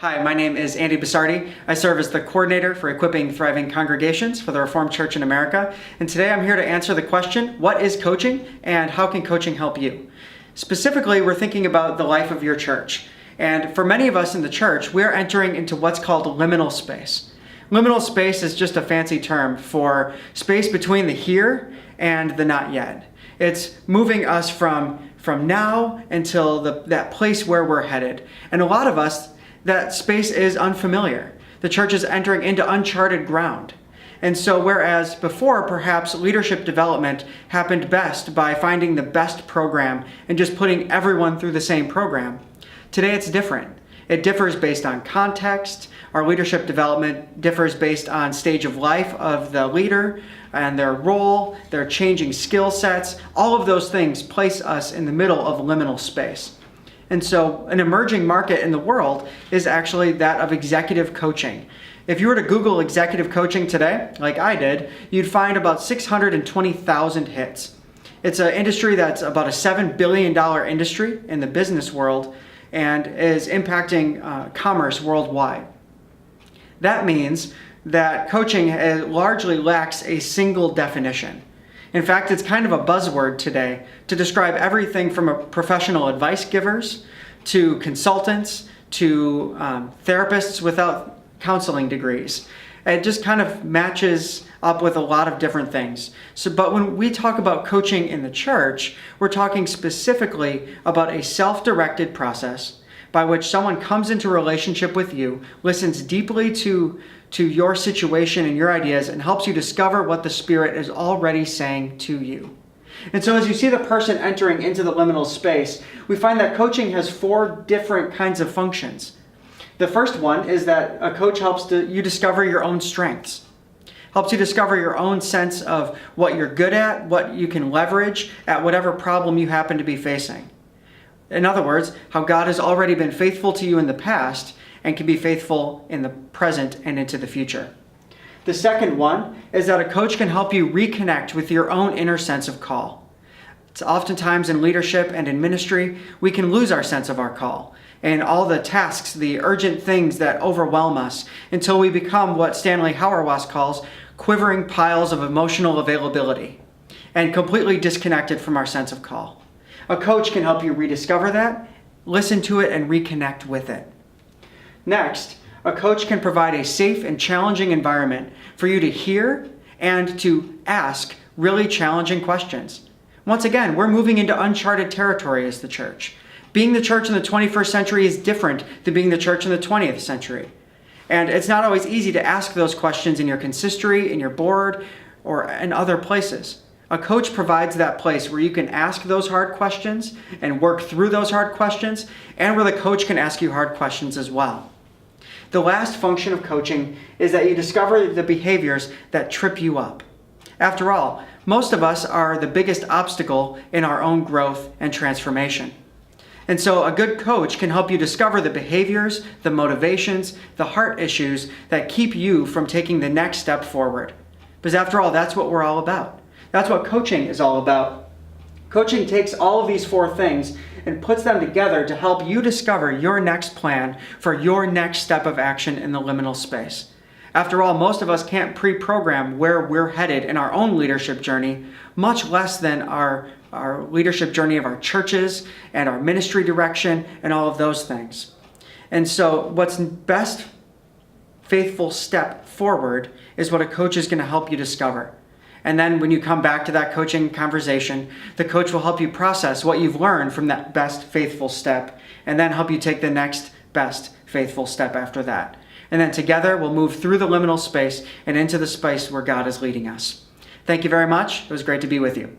Hi, my name is Andy Bossardet. I serve as the coordinator for equipping thriving congregations for the Reformed Church in America. And today I'm here to answer the question, what is coaching and how can coaching help you? Specifically, we're thinking about the life of your church. And for many of us in the church, we're entering into what's called liminal space. Liminal space is just a fancy term for space between the here and the not yet. It's moving us from now until that place where we're headed. And a lot of us, that space is unfamiliar. The church is entering into uncharted ground. And so whereas before perhaps leadership development happened best by finding the best program and just putting everyone through the same program, today it's different. It differs based on context. Our leadership development differs based on stage of life of the leader and their role, their changing skill sets. All of those things place us in the middle of liminal space. And so an emerging market in the world is actually that of executive coaching. If you were to Google executive coaching today, like I did, you'd find about 620,000 hits. It's an industry that's about a $7 billion industry in the business world and is impacting commerce worldwide. That means that coaching largely lacks a single definition. In fact, it's kind of a buzzword today to describe everything from professional advice givers to consultants to therapists without counseling degrees. It just kind of matches up with a lot of different things. But when we talk about coaching in the church, we're talking specifically about a self-directed process by which someone comes into a relationship with you, listens deeply to your situation and your ideas, and helps you discover what the Spirit is already saying to you. And so as you see the person entering into the liminal space, we find that coaching has 4 different kinds of functions. The first one is that a coach helps you discover your own strengths, helps you discover your own sense of what you're good at, what you can leverage at whatever problem you happen to be facing. In other words, how God has already been faithful to you in the past and can be faithful in the present and into the future. The second one is that a coach can help you reconnect with your own inner sense of call. It's oftentimes in leadership and in ministry, we can lose our sense of our call and all the tasks, the urgent things that overwhelm us until we become what Stanley Hauerwas calls quivering piles of emotional availability and completely disconnected from our sense of call. A coach can help you rediscover that, listen to it, and reconnect with it. Next, a coach can provide a safe and challenging environment for you to hear and to ask really challenging questions. Once again, we're moving into uncharted territory as the church. Being the church in the 21st century is different than being the church in the 20th century. And it's not always easy to ask those questions in your consistory, in your board, or in other places. A coach provides that place where you can ask those hard questions and work through those hard questions, and where the coach can ask you hard questions as well. The last function of coaching is that you discover the behaviors that trip you up. After all, most of us are the biggest obstacle in our own growth and transformation. And so a good coach can help you discover the behaviors, the motivations, the heart issues that keep you from taking the next step forward. Because after all, that's what we're all about. That's what coaching is all about. Coaching takes all of these 4 things and puts them together to help you discover your next plan for your next step of action in the liminal space. After all, most of us can't pre-program where we're headed in our own leadership journey, much less than our leadership journey of our churches and our ministry direction and all of those things. And so what's best faithful step forward is what a coach is going to help you discover. And then when you come back to that coaching conversation, the coach will help you process what you've learned from that best faithful step and then help you take the next best faithful step after that. And then together we'll move through the liminal space and into the space where God is leading us. Thank you very much. It was great to be with you.